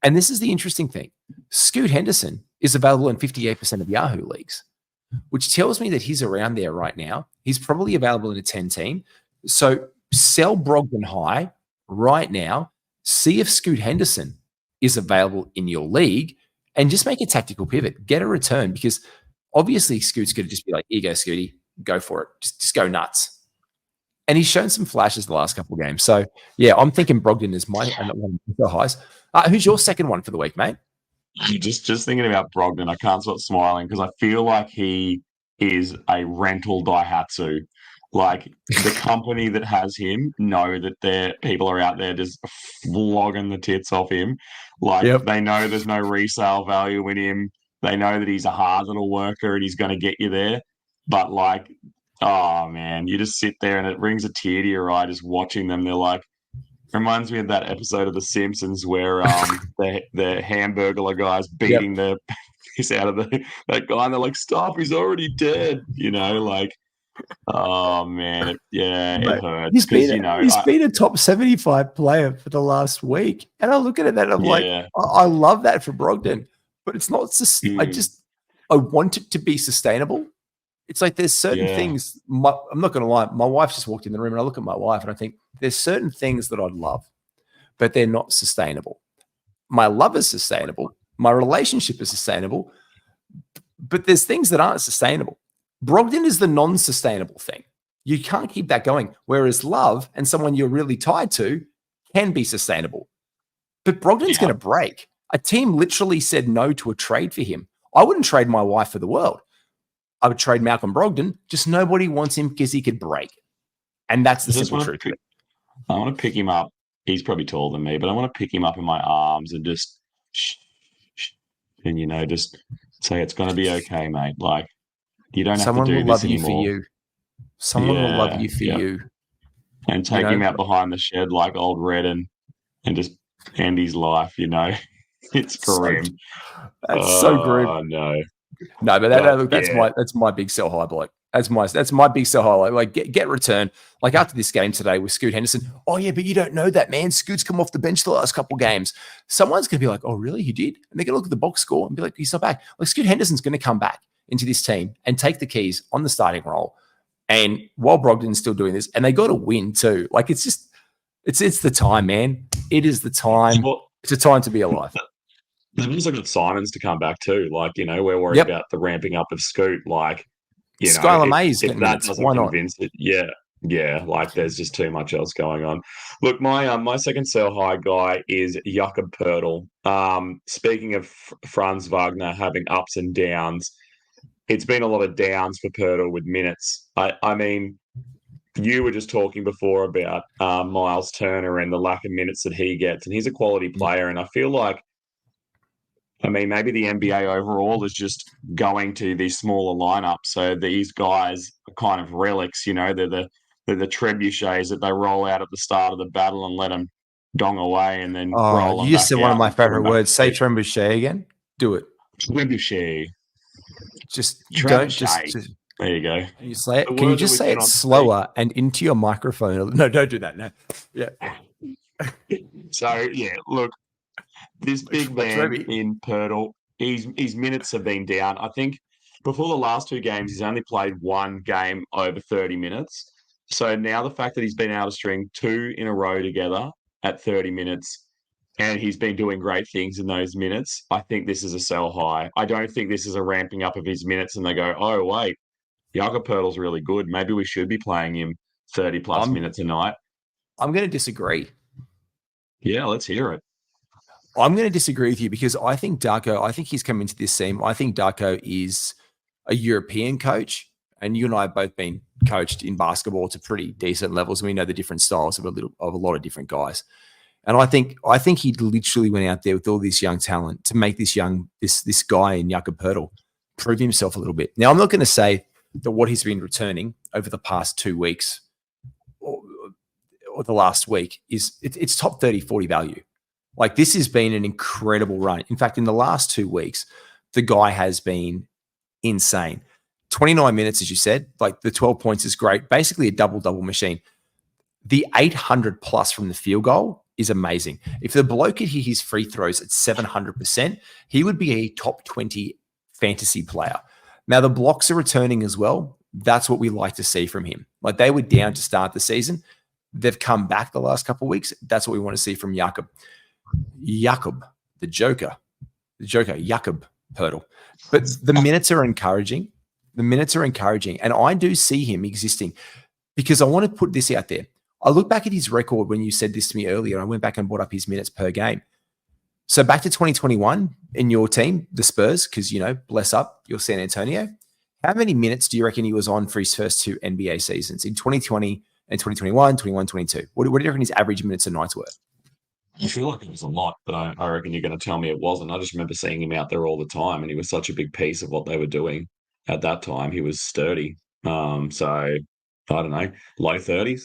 And this is the interesting thing. Scoot Henderson is available in 58% of Yahoo leagues, which tells me that he's around there right now. He's probably available in a 10 team. So sell Brogdon high right now. See if Scoot Henderson is available in your league and just make a tactical pivot. Get a return, because obviously Scoot's going to just be like, here you go, Scooty, go for it. Just go nuts. And he's shown some flashes the last couple of games. So, yeah, I'm thinking Brogdon is one of the highs. Who's your second one for the week, mate? Just thinking about Brogdon, I can't stop smiling because I feel like he is a rental Daihatsu. Like, the company that has him know that people are out there just flogging the tits off him. Like, They know there's no resale value in him. They know that he's a hard little worker and he's going to get you there. But, like, oh, man, you just sit there and it brings a tear to your eye just watching them. They're like, reminds me of that episode of The Simpsons where the Hamburglar guy's Yep. beating the piss out of that guy, and they're like, "Stop! He's already dead." Like, oh man, it hurts because He's been a top 75 player for the last week, and I look at that and I'm like, I love that for Brogdon, but it's not. I want it to be sustainable. It's like there's certain things. I'm not going to lie. My wife just walked in the room, and I look at my wife, and I think there's certain things that I'd love, but they're not sustainable. My love is sustainable. My relationship is sustainable, but there's things that aren't sustainable. Brogdon is the non-sustainable thing. You can't keep that going. Whereas love and someone you're really tied to can be sustainable. But Brogdon's going to break. A team literally said no to a trade for him. I wouldn't trade my wife for the world. I would trade Malcolm Brogdon. Just nobody wants him because he could break. And that's the simple truth. I want to pick him up. He's probably taller than me, but I want to pick him up in my arms and just just say it's going to be okay, mate. Like, you don't have to do this anymore. Someone will love you for you. And take him out behind the shed like old Red and just end his life, It's grim. That's so grim. Oh, no. No, but that's my big sell high bloke. That's my big sell high. Like get return. Like after this game today with Scoot Henderson. Oh yeah, but you don't know that, man. Scoot's come off the bench the last couple games. Someone's gonna be like, oh really? He did? And they're gonna look at the box score and be like, he's not back. Like Scoot Henderson's gonna come back into this team and take the keys on the starting role. And while Brogdon's still doing this, and they got to win too. Like it's the time, man. It is the time. It's a time to be alive. They've also got Simons to come back too. Like, we're worried about the ramping up of Scoot. Like, Skylar Mays, if that doesn't convince it, like there's just too much else going on. Look, my second sell high guy is Jakob Poeltl. Speaking of Franz Wagner having ups and downs, it's been a lot of downs for Poeltl with minutes. I mean, you were just talking before about Miles Turner and the lack of minutes that he gets, and he's a quality player, and I feel like, maybe the NBA overall is just going to these smaller lineups. So these guys are kind of relics, they're the trebuchets that they roll out at the start of the battle and let them dong away and then roll them. You just said one of my favorite words. Say trebuchet again. Do it. Trebuchet. Just trebuchet. Don't just. There you go. Can you say it? Can you just say it slower and into your microphone? No, don't do that. No. Yeah. So look. This big man in Poeltl, his minutes have been down. I think before the last two games, he's only played one game over 30 minutes. So now the fact that he's been able to string two in a row together at 30 minutes, and he's been doing great things in those minutes, I think this is a sell high. I don't think this is a ramping up of his minutes and they go, oh, wait, Jakob Poeltl's really good. Maybe we should be playing him 30-plus minutes a night. I'm going to disagree. Yeah, let's hear it. I'm going to disagree with you because I think he's come into this team. I think Darko is a European coach, and you and I have both been coached in basketball to pretty decent levels, and we know the different styles of a lot of different guys. And I think he literally went out there with all this young talent to make this guy in Jakob Poeltl prove himself a little bit. Now, I'm not going to say that what he's been returning over the past 2 weeks or the last week it's top 30, 40 value. Like this has been an incredible run. In fact, in the last 2 weeks, the guy has been insane. 29 minutes, as you said, like the 12 points is great. Basically a double-double machine. The 800 plus from the field goal is amazing. If the bloke could hit his free throws at 700%, he would be a top 20 fantasy player. Now, the blocks are returning as well. That's what we like to see from him. Like they were down to start the season. They've come back the last couple of weeks. That's what we want to see from Jakob, the Joker, Jakob Poeltl. But the minutes are encouraging. And I do see him existing because I want to put this out there. I look back at his record when you said this to me earlier. I went back and brought up his minutes per game. So back to 2021 in your team, the Spurs, because, bless up, your San Antonio. How many minutes do you reckon he was on for his first two NBA seasons in 2020 and 2021, 21, 22? What do you reckon his average minutes a night were? I feel like it was a lot, but I reckon you're going to tell me it wasn't. I just remember seeing him out there all the time, and he was such a big piece of what they were doing at that time. He was sturdy. So, I don't know, low 30s?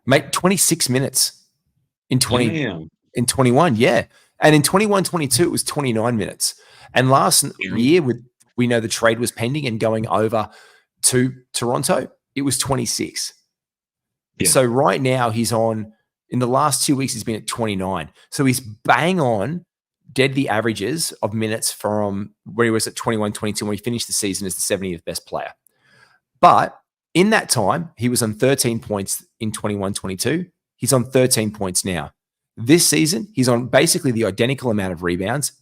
Mate, 26 minutes. in 20 Damn. in 21, yeah. And in 21-22, it was 29 minutes. And last year, we know the trade was pending and going over to Toronto, it was 26. Yeah. So right now in the last 2 weeks, he's been at 29. So he's bang on dead the averages of minutes from where he was at 21-22 when he finished the season as the 70th best player. But in that time, he was on 13 points in 21-22. He's on 13 points now. This season, he's on basically the identical amount of rebounds.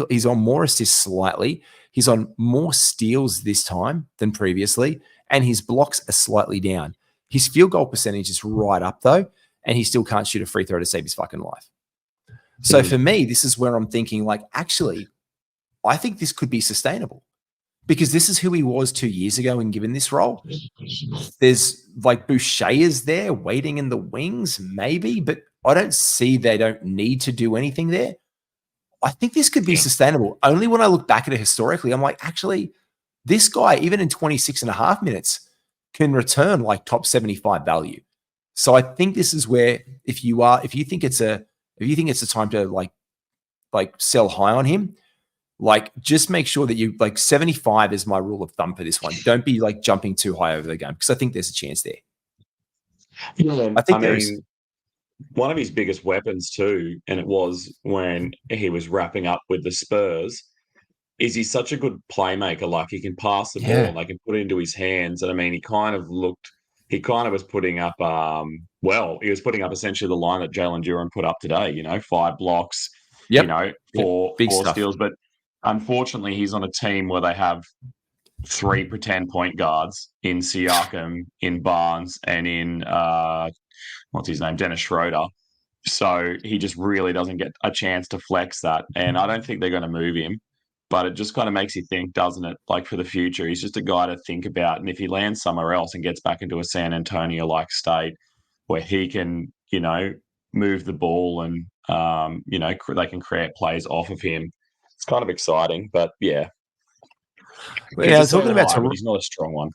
He's on more assists slightly. He's on more steals this time than previously, and his blocks are slightly down. His field goal percentage is right up, though, and he still can't shoot a free throw to save his fucking life. So for me, this is where I'm thinking, like, actually, I think this could be sustainable because this is who he was 2 years ago and given this role. There's like Boucher is there waiting in the wings, maybe, but I don't see they don't need to do anything there. I think this could be sustainable. Only when I look back at it historically, I'm like, actually, this guy, even in 26 and a half minutes, can return like top 75 value. So I think this is where if you think it's a time to like sell high on him, like just make sure that you like 75 is my rule of thumb for this one. Don't be like jumping too high over the game because I think there's a chance there. Yeah, I think one of his biggest weapons too, and it was when he was wrapping up with the Spurs, is he's such a good playmaker. Like he can pass the ball and they can put it into his hands. And I mean, he kind of was putting up, he was putting up essentially the line that Jalen Duren put up today, 5 blocks, four steals. But unfortunately, he's on a team where they have 3 pretend point guards in Siakam, in Barnes, and in, Dennis Schroeder. So he just really doesn't get a chance to flex that. And I don't think they're going to move him. But it just kind of makes you think, doesn't it? Like for the future, he's just a guy to think about. And if he lands somewhere else and gets back into a San Antonio-like state where he can, move the ball and, they can create plays off of him, it's kind of exciting. But yeah. Yeah, talking about but he's not a strong one.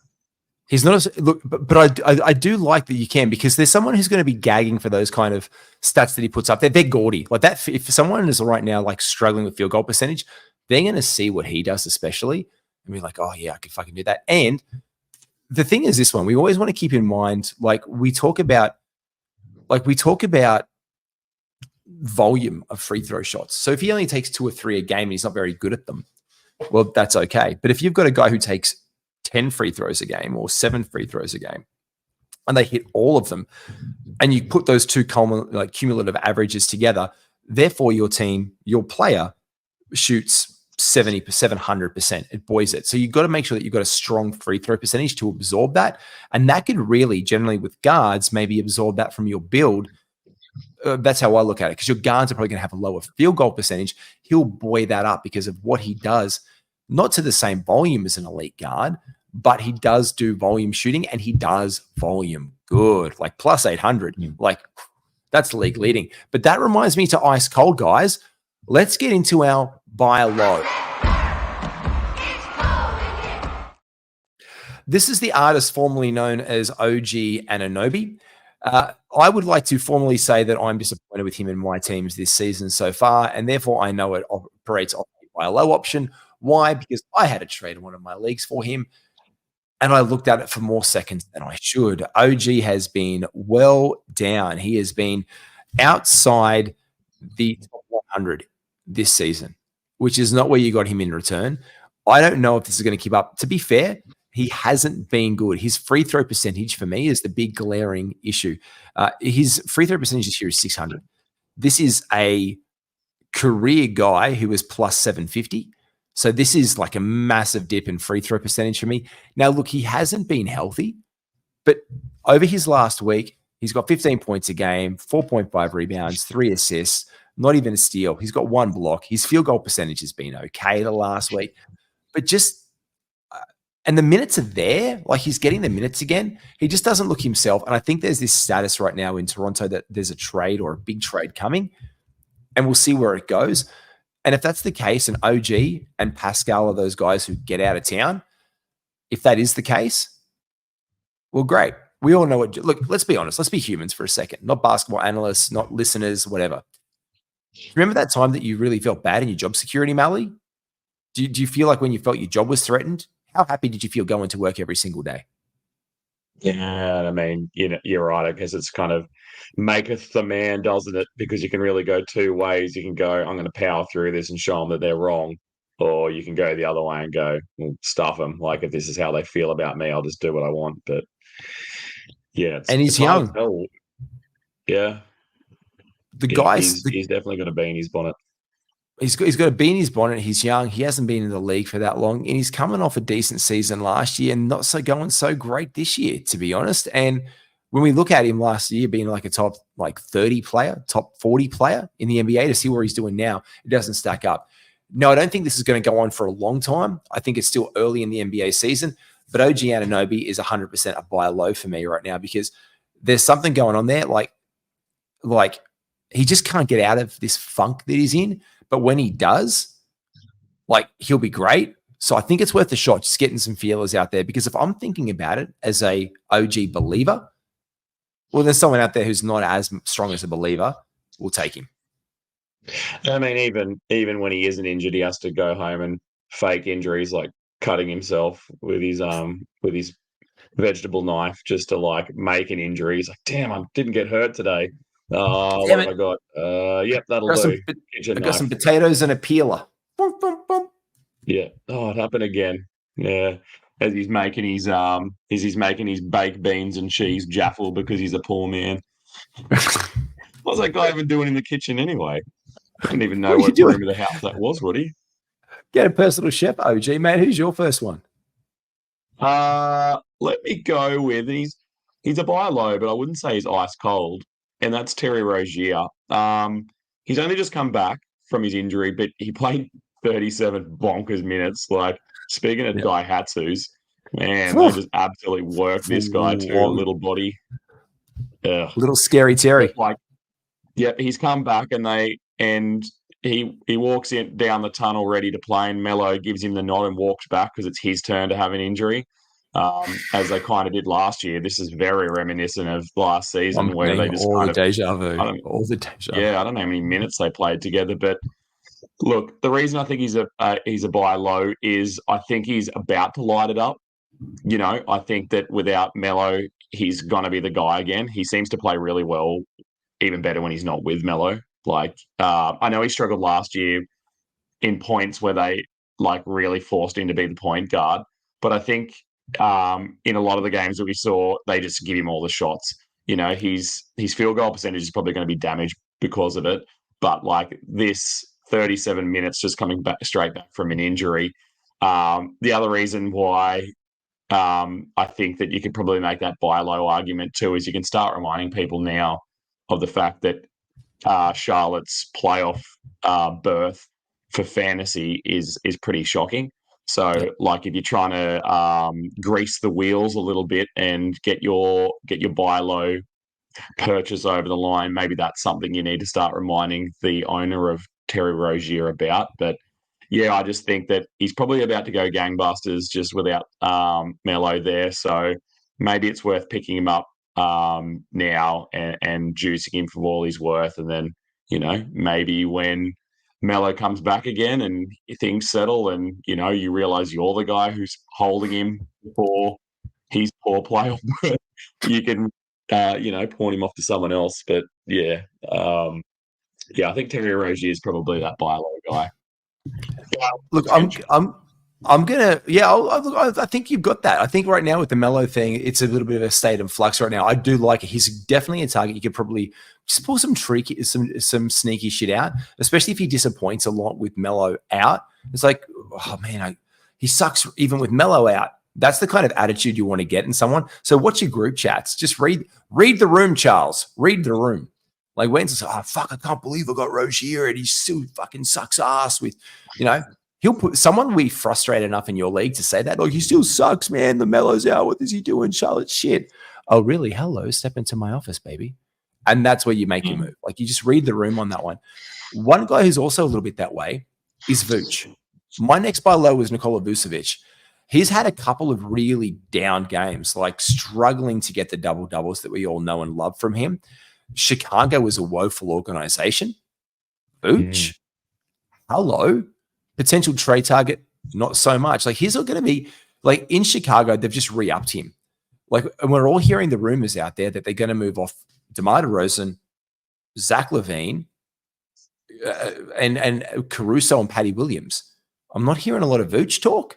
He's not but I do like that you can because there's someone who's going to be gagging for those kind of stats that he puts up there. They're gaudy. Like that, if someone is right now like struggling with field goal percentage, they're going to see what he does, especially, and be like, oh, yeah, I can fucking do that. And the thing is this one, we always want to keep in mind, like we talk about volume of free throw shots. So if he only takes 2 or 3 a game and he's not very good at them, well, that's okay. But if you've got a guy who takes 10 free throws a game or 7 free throws a game and they hit all of them and you put those two cumulative averages together, therefore your team, your player shoots 70%, 700%. It buoys it. So you've got to make sure that you've got a strong free throw percentage to absorb that. And that could really, generally with guards, maybe absorb that from your build. That's how I look at it. Because your guards are probably going to have a lower field goal percentage. He'll buoy that up because of what he does, not to the same volume as an elite guard, but he does do volume shooting and he does volume good, like plus 800. Like that's league leading. But that reminds me to ice cold, guys. Let's get into our buy low. This is the artist formerly known as OG Anunoby. I would like to formally say that I'm disappointed with him in my teams this season so far, and therefore I know it operates on the buy low option. Why? Because I had a trade in one of my leagues for him, and I looked at it for more seconds than I should. OG has been well down. He has been outside the top 100 this season, which is not where you got him in return. I don't know if this is going to keep up. To be fair, he hasn't been good. His free throw percentage for me is the big glaring issue. His free throw percentage this year is 600. This is a career guy who is plus 750. So this is like a massive dip in free throw percentage for me. Now, look, he hasn't been healthy, but over his last week, he's got 15 points a game, 4.5 rebounds, 3 assists, not even a steal. He's got 1 block. His field goal percentage has been okay the last week, but and the minutes are there. Like he's getting the minutes again. He just doesn't look himself. And I think there's this status right now in Toronto that there's a trade or a big trade coming, and we'll see where it goes. And if that's the case, and OG and Pascal are those guys who get out of town, if that is the case, well, great. we all know what. Look, let's be honest. Let's be humans for a second. Not basketball analysts, not listeners, whatever. Remember that time that you really felt bad in your job security, Malley? Do you feel like when you felt your job was threatened, how happy did you feel going to work every single day? Yeah, I mean, you're right. I guess it's kind of maketh the man, doesn't it? Because you can really go two ways. You can go, I'm going to power through this and show them that they're wrong. Or you can go the other way and go, well, stuff them. Like, if this is how they feel about me, I'll just do what I want. But yeah, And he's hard to young. tell. Yeah. The guys, he's definitely going to be in his bonnet. He's got a bee in his bonnet. He's young. He hasn't been in the league for that long, and he's coming off a decent season last year and not going so great this year, to be honest. And when we look at him last year being like a top 30 player, top 40 player in the NBA, to see where he's doing now, it doesn't stack up. No, I don't think this is going to go on for a long time. I think it's still early in the NBA season, but OG Anunoby is 100% a buy low for me right now because there's something going on there. Like he just can't get out of this funk that he's in. But when he does, he'll be great. So I think it's worth a shot just getting some feelers out there because if I'm thinking about it as a OG believer, well, there's someone out there who's not as strong as a believer. We'll take him. I mean, even when he isn't injured, he has to go home and fake injuries, like cutting himself with his vegetable knife just to make an injury. He's like, damn, I didn't get hurt today. What have I got? Yep, that'll do. I got some potatoes and a peeler. Boom, boom, boom. Yeah. Oh, it happened again. Yeah. As he's making his baked beans and cheese jaffle because he's a poor man. What's that guy even doing in the kitchen anyway? I didn't even know what room of the house that was, would he? Get a personal chef, OG, man. Who's your first one? Let me go with he's a buy low, but I wouldn't say he's ice cold. And that's Terry Rozier. He's only just come back from his injury, but he played 37 bonkers minutes. Speaking of Daihatsus, man, they just absolutely worked this guy too, little body. Little scary Terry. He's come back and he walks in down the tunnel ready to play, and Melo gives him the nod and walks back because it's his turn to have an injury. As they kind of did last year. This is very reminiscent of last season where they just all the deja vu. Yeah, I don't know how many minutes they played together, but look, the reason I think he's a buy low is I think he's about to light it up. I think that without Melo, he's gonna be the guy again. He seems to play really well, even better when he's not with Melo. I know he struggled last year in points where they really forced him to be the point guard, but I think in a lot of the games that we saw, they just give him all the shots. His field goal percentage is probably going to be damaged because of it. But this 37 minutes just coming straight back from an injury. The other reason why I think that you could probably make that buy low argument too is you can start reminding people now of the fact that Charlotte's playoff berth for fantasy is pretty shocking. So, if you're trying to grease the wheels a little bit and get your buy low purchase over the line, maybe that's something you need to start reminding the owner of Terry Rozier about. But yeah, I just think that he's probably about to go gangbusters just without Melo there. So maybe it's worth picking him up now and juicing him for all he's worth, and then maybe when Melo comes back again and things settle and, you realize you're the guy who's holding him for his poor play, you can, pawn him off to someone else. But I think Terry Rozier is probably that buy low guy. Look, I'm gonna, I think you've got that. I think right now with the Melo thing, it's a little bit of a state of flux right now. I do like it. He's definitely a target. You could probably just pull some sneaky shit out, especially if he disappoints a lot with Melo out. It's like, oh man, he sucks even with Melo out. That's the kind of attitude you want to get in someone. So what's your group chats? Just read the room, Charles. Read the room. When's oh fuck, I can't believe I got Rozier and he still fucking sucks ass with, someone will be frustrated enough in your league to say that. He still sucks, man. The Melo's out. What is he doing? Charlotte shit. Oh, really? Hello, step into my office, baby. And that's where you make your move. You just read the room on that one. One guy who's also a little bit that way is Vooch. My next buy low was Nikola Vucevic. he's had a couple of really down games, like struggling to get the double-doubles that we all know and love from him. Chicago was a woeful organization. Vooch, hello. Potential trade target, not so much. Like, he's not going to be, like, in Chicago, they've just re-upped him. Like, and we're all hearing the rumors out there that they're going to move off DeMar DeRozan, Zach LaVine, and Caruso and Patty Williams. I'm not hearing a lot of Vooch talk.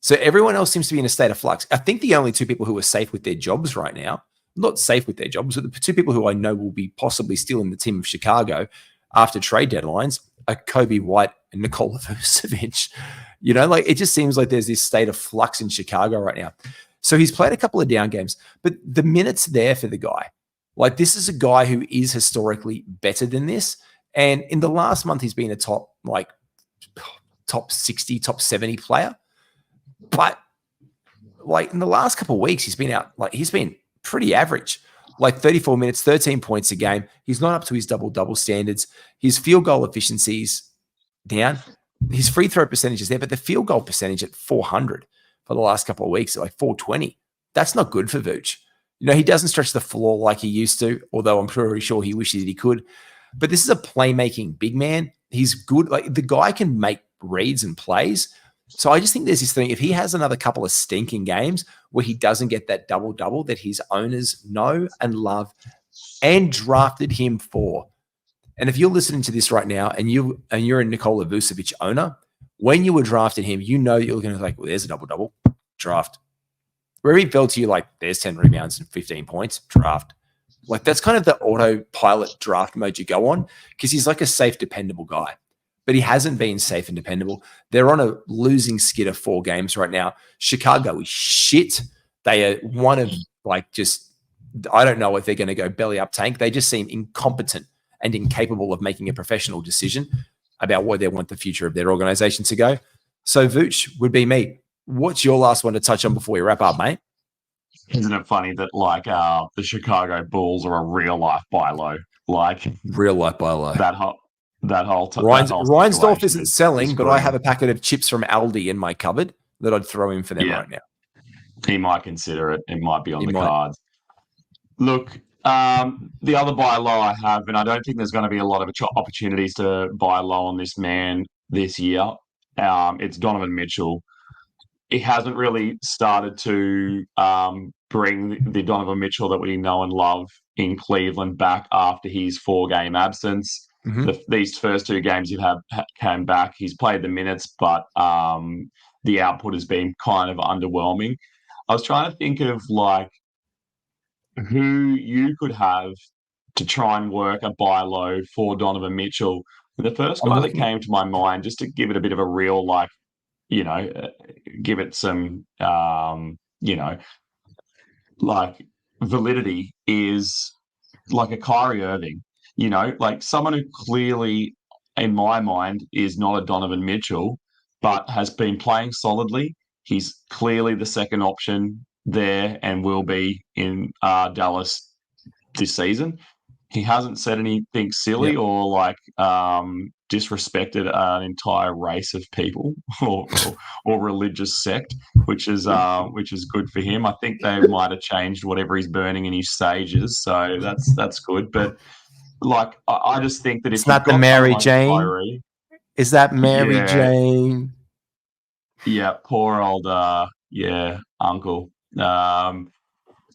So everyone else seems to be in a state of flux. I think the only two people who are safe with their jobs right now, not safe with their jobs, but the two people who I know will be possibly still in the team of Chicago after trade deadlines are Kobe White and Nikola Vucevic. You know, like, it just seems like there's this state of flux in Chicago right now. So he's played a couple of down games, but the minutes there for the guy. Like, this is a guy who is historically better than this. And in the last month, he's been a top 60, top 70 player. But like, in the last couple of weeks, he's been pretty average, like 34 minutes, 13 points a game. He's not up to his double-double standards. His field goal efficiency's down. His free throw percentage is there, but the field goal percentage at 400 for the last couple of weeks, like 420. That's not good for Vooch. You know, he doesn't stretch the floor like he used to, although I'm pretty sure he wishes he could. But this is a playmaking big man. He's good. Like, the guy can make reads and plays. So I just think there's this thing. If he has another couple of stinking games where he doesn't get that double-double that his owners know and love and drafted him for, and if you're listening to this right now and you're a Nikola Vucevic owner, when you were drafting him, you know you're going to be like, well, there's a double-double, draft. Where he fell to you like, there's 10 rebounds and 15 points, draft. Like, that's kind of the autopilot draft mode you go on, because he's like a safe, dependable guy. But he hasn't been safe and dependable. They're on a losing skid of 4 games right now. Chicago is shit. They are one of, like, just, I don't know if they're going to go belly up tank. They just seem incompetent and incapable of making a professional decision about where they want the future of their organization to go. So Vooch would be me. What's your last one to touch on before we wrap up, mate? Isn't it funny that, like, the Chicago Bulls are a real life buy low? Like, real life buy low. That whole Reinsdorf isn't selling, but I have a packet of chips from Aldi in my cupboard that I'd throw in for them right now. He might consider it. It might be on the cards. Look, the other buy low I have, and I don't think there's going to be a lot of opportunities to buy low on this man this year. It's Donovan Mitchell. He hasn't really started to bring the Donovan Mitchell that we know and love in Cleveland back after his 4-game absence. Mm-hmm. These first 2 games came back. He's played the minutes, but the output has been kind of underwhelming. I was trying to think of, like, who you could have to try and work a buy low for Donovan Mitchell. The first guy that came to my mind, just to give it a bit of a real, like, you know, give it some, you know, like, validity, is like a Kyrie Irving. You know, like, someone who clearly, in my mind, is not a Donovan Mitchell, but has been playing solidly. He's clearly the second option there and will be in Dallas this season. He hasn't said anything silly or, like, disrespected an entire race of people or religious sect, which is good for him. I think they might have changed whatever he's burning in his sages, so that's good. But, like, I just think that if it's not the Mary Jane, Kyrie, is that Mary Jane? Yeah, poor old uncle.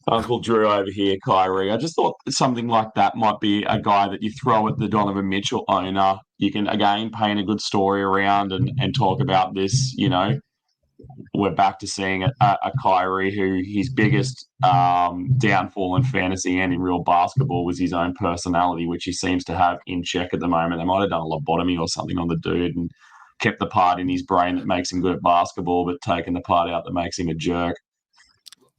Uncle Drew over here, Kyrie. I just thought something like that might be a guy that you throw at the Donovan Mitchell owner. You can, again, paint a good story around and talk about this. You know, we're back to seeing a Kyrie who his biggest downfall in fantasy and in real basketball was his own personality, which he seems to have in check at the moment. They might have done a lobotomy or something on the dude and kept the part in his brain that makes him good at basketball, but taken the part out that makes him a jerk.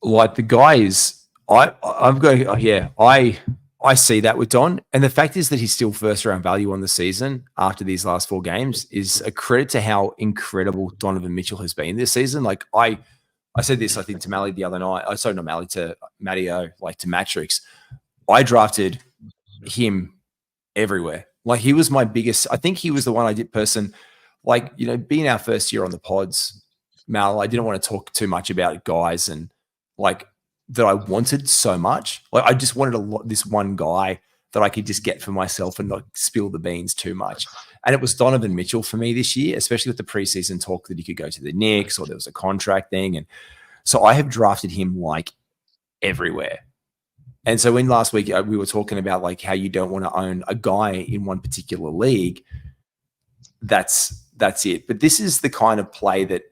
Like, the guy is, I'm going, I see that with Don. And the fact is that he's still first round value on the season after these last 4 games is a credit to how incredible Donovan Mitchell has been this season. Like, I said this, I think, to Malley the other night. I not Malley, to Matty O, like, to Matrix. I drafted him everywhere. Like, he was my biggest, I think he was the one I did person, like, you know, being our first year on the pods, Mal, I didn't want to talk too much about guys and like that I wanted so much. Like I just wanted this one guy that I could just get for myself and not spill the beans too much. And it was Donovan Mitchell for me this year, especially with the preseason talk that he could go to the Knicks or there was a contract thing. And so I have drafted him like everywhere. And so when last week we were talking about like how you don't want to own a guy in one particular league, that's it. But this is the kind of play that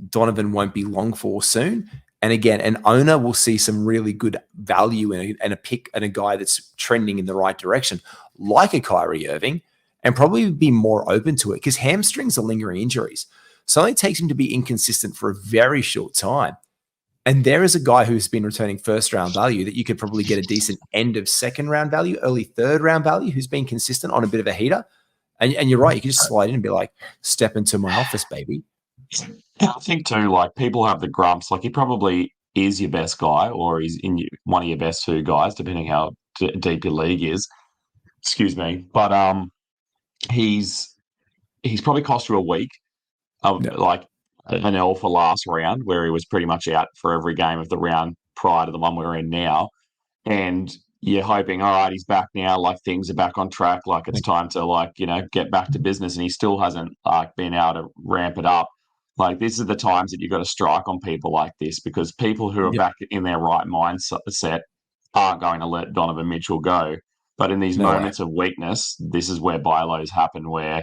Donovan won't be long for soon. And again, an owner will see some really good value in a pick and a guy that's trending in the right direction, like a Kyrie Irving, and probably be more open to it because hamstrings are lingering injuries. So it only takes him to be inconsistent for a very short time. And there is a guy who's been returning first-round value that you could probably get a decent end of second-round value, early third-round value, who's been consistent on a bit of a heater. And you're right, you can just slide in and be like, step into my office, baby. I think too, like people have the grumps. Like he probably is your best guy, or he's one of your best two guys, depending how deep your league is. Excuse me, but he's probably cost you a week, like an L for last round, where he was pretty much out for every game of the round prior to the one we're in now, and you're hoping, all right, he's back now, like things are back on track, like it's time to like get back to business, and he still hasn't like been able to ramp it up. Like, these are the times that you've got to strike on people like this, because people who are back in their right mindset aren't going to let Donovan Mitchell go. But in these moments of weakness, this is where buy lows happen, where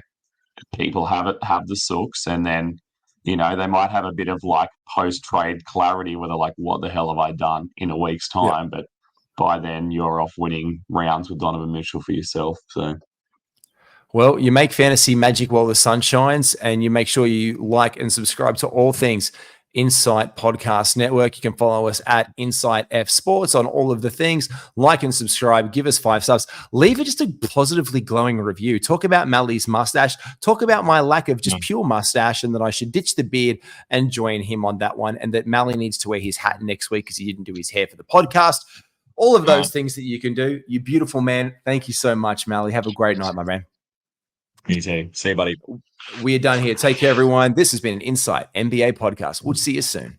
people have the sooks, and then, they might have a bit of like post-trade clarity where they're like, what the hell have I done in a week's time? But by then you're off winning rounds with Donovan Mitchell for yourself. So... Well, you make fantasy magic while the sun shines, and you make sure you like and subscribe to all things Insight Podcast Network. You can follow us at Insight F Sports on all of the things. Like and subscribe. Give us 5 stars. Leave it just a positively glowing review. Talk about Malley's mustache. Talk about my lack of just pure mustache, and that I should ditch the beard and join him on that one, and that Malley needs to wear his hat next week because he didn't do his hair for the podcast. All of those things that you can do. You beautiful man. Thank you so much, Malley. Have a great night, my man. You too. See you, buddy. We are done here. Take care, everyone. This has been an Insight NBA podcast. We'll see you soon.